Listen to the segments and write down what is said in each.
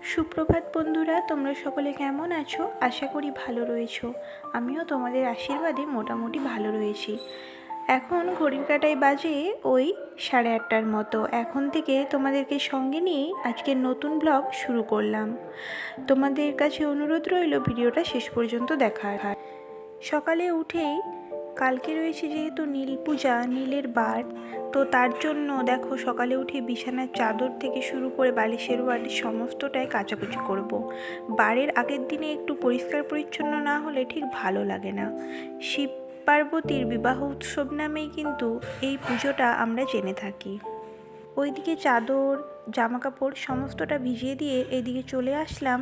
সুপ্রভাত বন্ধুরা, তোমরা সকলে কেমন আছো? আশা করি ভালো রয়েছো। আমিও তোমাদের আশীর্বাদে মোটামুটি ভালো রয়েছি। এখন ঘড়ির কাঁটায় বাজে ওই 8:30টার মতো। এখন থেকে তোমাদেরকে সঙ্গে নিয়ে আজকের নতুন ব্লগ শুরু করলাম। তোমাদের কাছে অনুরোধ রইল ভিডিওটা শেষ পর্যন্ত দেখার। সকালে উঠেই কালকে রয়েছে যেহেতু নীল পূজা, নীলের বার, তো তার জন্য দেখো সকালে উঠে বিছানার চাদর থেকে শুরু করে বালিশের ওয়ার্ড সমস্তটাই কাচাকুচি করব। বারের আগের দিনে একটু পরিষ্কার পরিচ্ছন্ন না হলে ঠিক ভালো লাগে না। শিব পার্বতীর বিবাহ উৎসব নামেই কিন্তু এই পুজোটা আমরা জেনে থাকি। ওইদিকে চাদর, জামাকাপড় সমস্তটা ভিজিয়ে দিয়ে এদিকে চলে আসলাম।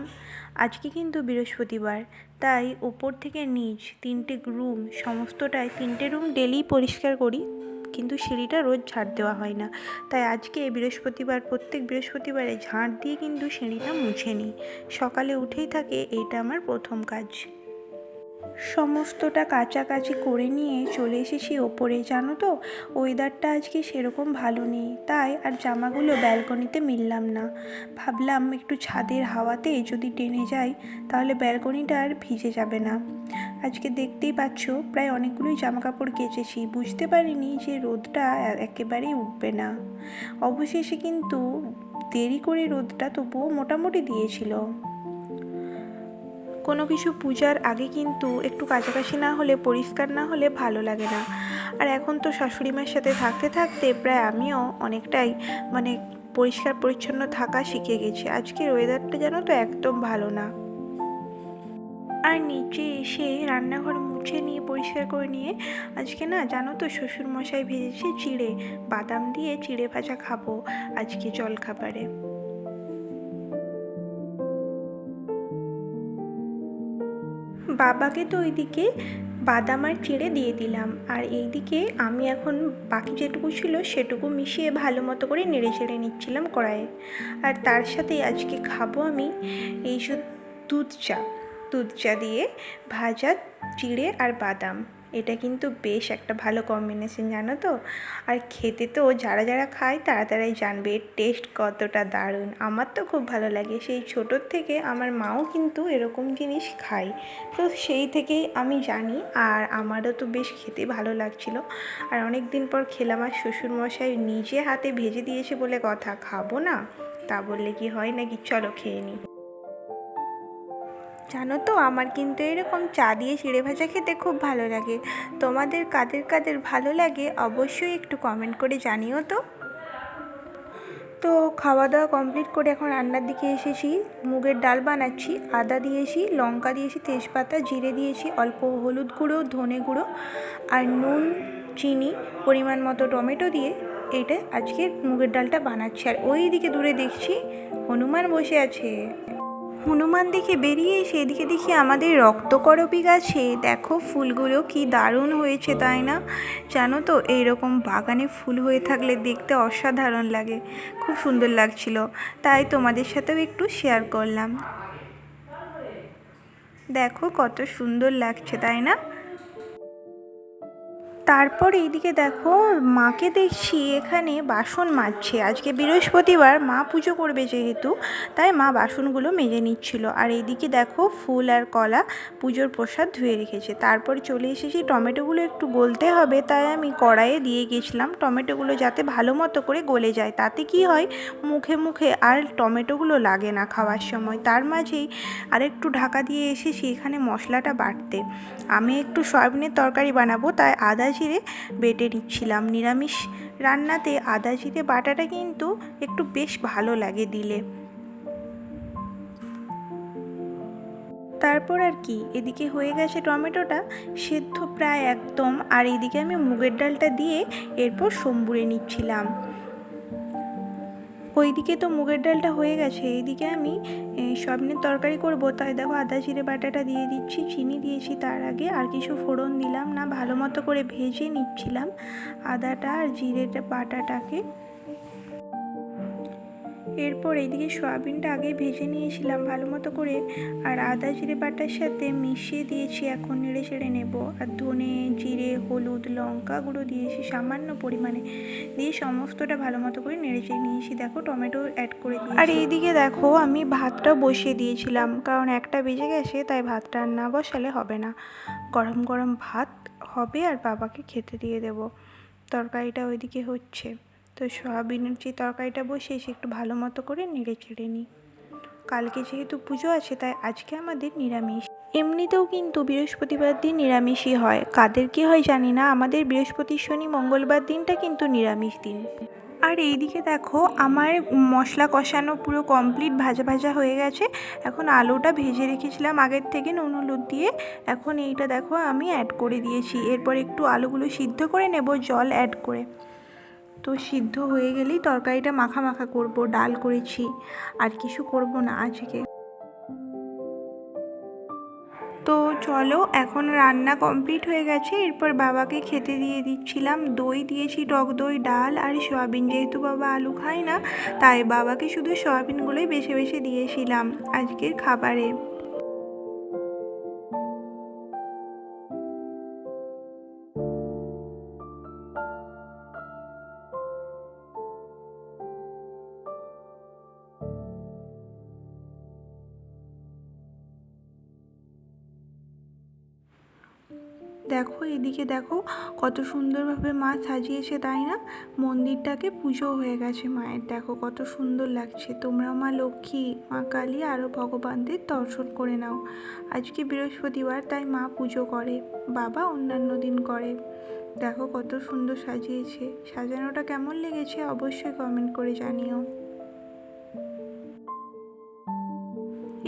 আজকে কিন্তু বৃহস্পতিবার, তাই ওপর থেকে নিচ 3টে রুম সমস্তটাই 3টে রুম ডেলি পরিষ্কার করি, কিন্তু সিঁড়িটা রোজ ঝাড় দেওয়া হয় না। তাই আজকে বৃহস্পতিবার, প্রত্যেক বৃহস্পতিবারে ঝাড় দিয়ে কিন্তু সিঁড়িটা মুছে নিই। সকালে উঠেই থাকে, এইটা আমার প্রথম কাজ। সমস্তটা কাচাকাচি করে নিয়ে চলে এসেছি ওপরে। জানো তো, ওয়েদারটা আজকে সেরকম ভালো নেই, তাই আর জামাগুলো ব্যালকনিতে মিললাম না। ভাবলাম একটু ছাদের হাওয়াতে যদি টেনে যাই তাহলে ব্যালকনিটা আর ভিজে যাবে না। আজকে দেখতেই পাচ্ছ প্রায় অনেকগুলোই জামাকাপড় কেচেছি, বুঝতে পারিনি যে রোদটা একেবারেই উঠবে না। অবশেষে কিন্তু দেরি করে রোদটা তবুও মোটামুটি দিয়েছিল। কোনো কিছু পূজার আগে কিন্তু একটু কাছাকাছি না হলে, পরিষ্কার না হলে ভালো লাগে না। আর এখন তো শাশুড়ি মায়ের সাথে থাকতে থাকতে প্রায় আমিও অনেকটাই পরিষ্কার পরিচ্ছন্ন থাকা শিখে গেছি। আজকের ওয়েদারটা জানো তো একদম ভালো না। আর নিচে এসে রান্নাঘর মুছে নিয়ে পরিষ্কার করে নিয়ে আজকে না জানো তো শ্বশুরমশাই ভেজেছে চিড়ে, বাদাম দিয়ে চিড়ে ভাজা খাবো আজকে জলখাবারে। বাবাকে তো ওইদিকে বাদাম আর চিড়ে দিয়ে দিলাম, আর এইদিকে আমি এখন বাকি যেটুকু ছিল সেটুকু মিশিয়ে ভালো মতো করে নেড়ে চেড়ে নিচ্ছিলাম কড়াইয়ে। আর তার সাথে আজকে খাবো আমি এইসব দুধ চা দিয়ে ভাজা চিড়ে আর বাদাম। এটা কিন্তু বেশ একটা ভালো কম্বিনেশন, জানো তো। আর খেতে তো যারা যারা খায় তারা তারাই জানবে এর টেস্ট কতটা দারুণ। আমার তো খুব ভালো লাগে, সেই ছোটোর থেকে আমার মাও কিন্তু এরকম জিনিস খায়, তো সেই থেকেই আমি জানি। আর আমারও তো বেশ খেতে ভালো লাগছিল। আর অনেক দিন পর খেলাম, আর শ্বশুরমশাই নিজে হাতে ভেজে দিয়েছে বলে কথা, খাবো না তা বললে কি হয় নাকি? চলো খেয়ে নিই। জানো তো, আমার কিন্তু এরকম চা দিয়ে চিড়ে ভাজা খেতে খুব ভালো লাগে। তোমাদের কাদের কাদের ভালো লাগে অবশ্যই একটু কমেন্ট করে জানিও তো। তো খাওয়া দাওয়া কমপ্লিট করে এখন রান্নার দিকে এসেছি। মুগের ডাল বানাচ্ছি। আদা দিয়েছি, লঙ্কা দিয়েছি, তেজপাতা, জিরে দিয়েছি, অল্প হলুদ গুঁড়ো, ধনে গুঁড়ো আর নুন, চিনি, পরিমাণ মতো টমেটো দিয়ে এইটা আজকে মুগের ডালটা বানাচ্ছি। আর ওই দিকে দূরে দেখছি হনুমান বসে আছে। হনুমান দেখে বেরিয়ে এসে এদিকে দেখি আমাদের রক্তকরবী গাছে দেখো ফুলগুলো কি দারুণ হয়েছে, তাই না? জানো তো, এইরকম বাগানে ফুল হয়ে থাকলে দেখতে অসাধারণ লাগে, খুব সুন্দর লাগছিল, তাই তোমাদের সাথেও একটু শেয়ার করলাম। দেখো কত সুন্দর লাগছে, তাই না? তারপর এইদিকে দেখো মাকে দেখছি এখানে বাসন মাজছে। আজকে বৃহস্পতিবার, মা পুজো করবে যেহেতু, তাই মা বাসনগুলো মেজে নিচ্ছিল। আর এইদিকে দেখো ফুল আর কলা পুজোর প্রসাদ ধুয়ে রেখেছে। তারপর চলে এসেছি, টমেটোগুলো একটু গলতে হবে, তাই আমি কড়াইয়ে দিয়ে গেছিলাম টমেটোগুলো যাতে ভালো মতো করে গলে যায়। তাতে কি হয়, মুখে মুখে আর টমেটোগুলো লাগে না খাওয়ার সময়। তার মাঝেই আরেকটু ঢাকা দিয়ে এসেছি এখানে মশলাটা বাটতে। আমি একটু সয়াবিনের তরকারি বানাবো, তাই আদা জিরে বেটে নিচ্ছিলাম। নিরামিষ রান্নাতে আদা জিরে বাটাটা কিন্তু একটু বেশ ভালো লাগে দিলে। তারপর আর কি, এদিকে হয়ে গেছে টমেটোটা সেদ্ধ প্রায় একদম। আর এদিকে আমি মুগের ডালটা দিয়ে এরপর সম্বুরে নিচ্ছিলাম। ওইদিকে তো মুগের ডালটা হয়ে গেছে, এইদিকে আমি সয়াবিনের তরকারি করব, তাই দেখো আদা জিরে বাটাটা দিয়ে দিচ্ছি, চিনি দিয়েছি তার আগে, আর কিছু ফোড়ন দিলাম না, ভালো মতো করে ভেজে নিচ্ছিলাম আদাটা আর জিরেটা বাটাটাকে। এরপর এইদিকে সয়াবিনটা আগে ভেজে নিয়েছিলাম ভালো মতো করে, আর আদা জিরে বাটার সাথে মিশিয়ে দিয়েছি। এখন নেড়ে চেড়ে নেব। আর ধনে জিরে হলুদ লঙ্কা গুঁড়ো দিয়েছি সামান্য পরিমাণে, দিয়ে সমস্তটা ভালো মতো করে নেড়ে চেড়ে নিয়েছি। দেখো টমেটো অ্যাড করে দিয়েছি। আর এইদিকে দেখো আমি ভাতটা বসিয়ে দিয়েছিলাম, কারণ 1টা বেজে গেছে, তাই ভাতটা আর না বসালে হবে না। গরম গরম ভাত হবে আর বাবাকে খেতে দিয়ে দেব। তরকারিটা ওইদিকে হচ্ছে, তো সয়াবিনের যে তরকারিটা বসিয়েছি একটু ভালো মতো করে নেড়ে চেড়ে নিই। কালকে যেহেতু পুজো আছে তাই আজকে আমাদের নিরামিষ। এমনিতেও কিন্তু বৃহস্পতিবার দিন নিরামিষই হয়, কাদের কি হয় জানি না, আমাদের বৃহস্পতি শনি মঙ্গলবার দিনটা কিন্তু নিরামিষ দিন। আর এইদিকে দেখো আমার মশলা কষানো পুরো কমপ্লিট, ভাজা ভাজা হয়ে গেছে। এখন আলুটা ভেজে রেখেছিলাম আগের থেকে নুন হলুদ দিয়ে, এখন এইটা দেখো আমি অ্যাড করে দিয়েছি। এরপর একটু আলুগুলো সিদ্ধ করে নেব জল অ্যাড করে। তো সিদ্ধ হয়ে গেলেই তরকারিটা মাখা মাখা করব, ডাল করেছি, আর কিছু করব না আজকে। তো চলো এখন রান্না কমপ্লিট হয়ে গেছে, এরপর বাবাকে খেতে দিয়ে দিচ্ছিলাম। দই দিয়েছি, টক দই, ডাল আর সয়াবিন। যেহেতু বাবা আলু খায় না তাই বাবাকে শুধু সয়াবিনগুলোই বেছে বেছে দিয়েছিলাম আজকের খাবারে। দেখো এদিকে দেখো কত সুন্দরভাবে মা সাজিয়েছে, তাই না? মন্দিরটাকে পুজো হয়ে গেছে মায়ের, দেখো কত সুন্দর লাগছে। তোমরা মা লক্ষ্মী মা কালী আরও ভগবানদের দর্শন করে নাও। আজকে বৃহস্পতিবার তাই মা পুজো করে, বাবা অন্যান্য দিন করে। দেখো কত সুন্দর সাজিয়েছে। সাজানোটা কেমন লেগেছে অবশ্যই কমেন্ট করে জানিও।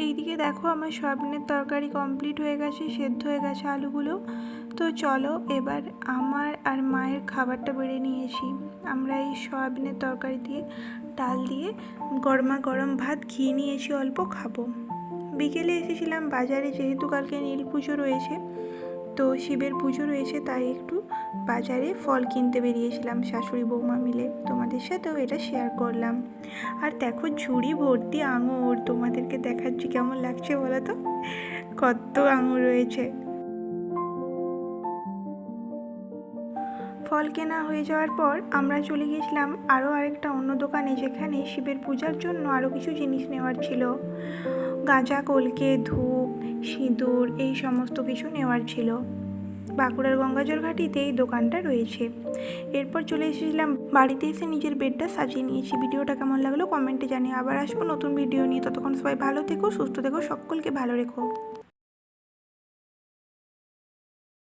এইদিকে দেখো আমার সয়াবিনের তরকারি কমপ্লিট হয়ে গেছে, সেদ্ধ হয়ে গেছে আলুগুলো। তো চলো এবার আমার আর মায়ের খাবারটা বেড়ে নিয়েছি। আমরা এই সয়াবিনের তরকারি দিয়ে ডাল দিয়ে গরমা গরম ভাত ঘি নিয়েছি অল্প, খাবো। বিকেলে এসেছিলাম বাজারে, যেহেতু কালকে নীল পুজো রয়েছে, তো শিবের পুজো রয়েছে, তাই একটু বাজারে ফল কিনতে বেরিয়েছিলাম শাশুড়ি বৌমা মিলে। তোমাদের সাথেও এটা শেয়ার করলাম। আর দেখো ঝুড়ি ভর্তি আঙুর, তোমাদেরকে দেখাচ্ছি কেমন লাগছে বলো তো, কত আঙুর রয়েছে। ফল কেনা হয়ে যাওয়ার পর আমরা চলে গেছিলাম আরও আরেকটা অন্য দোকানে, যেখানে শিবের পূজার জন্য আরও কিছু জিনিস নেওয়ার ছিল। গাঁজা, কলকে, ধূপ, সিঁদুর, এই সমস্ত কিছু নেওয়ার ছিল। বাঁকুড়ার গঙ্গাজল ঘাটিতে এই দোকানটা রয়েছে। এরপর চলে এসেছিলাম বাড়িতে, এসে নিজের বেডটা সাজিয়ে নিয়েছি। ভিডিওটা কেমন লাগলো কমেন্টে জানিয়ে। আবার আসবো নতুন ভিডিও নিয়ে, ততক্ষণ সবাই ভালো থেকো, সুস্থ থেকো, সকলকে ভালো রেখো।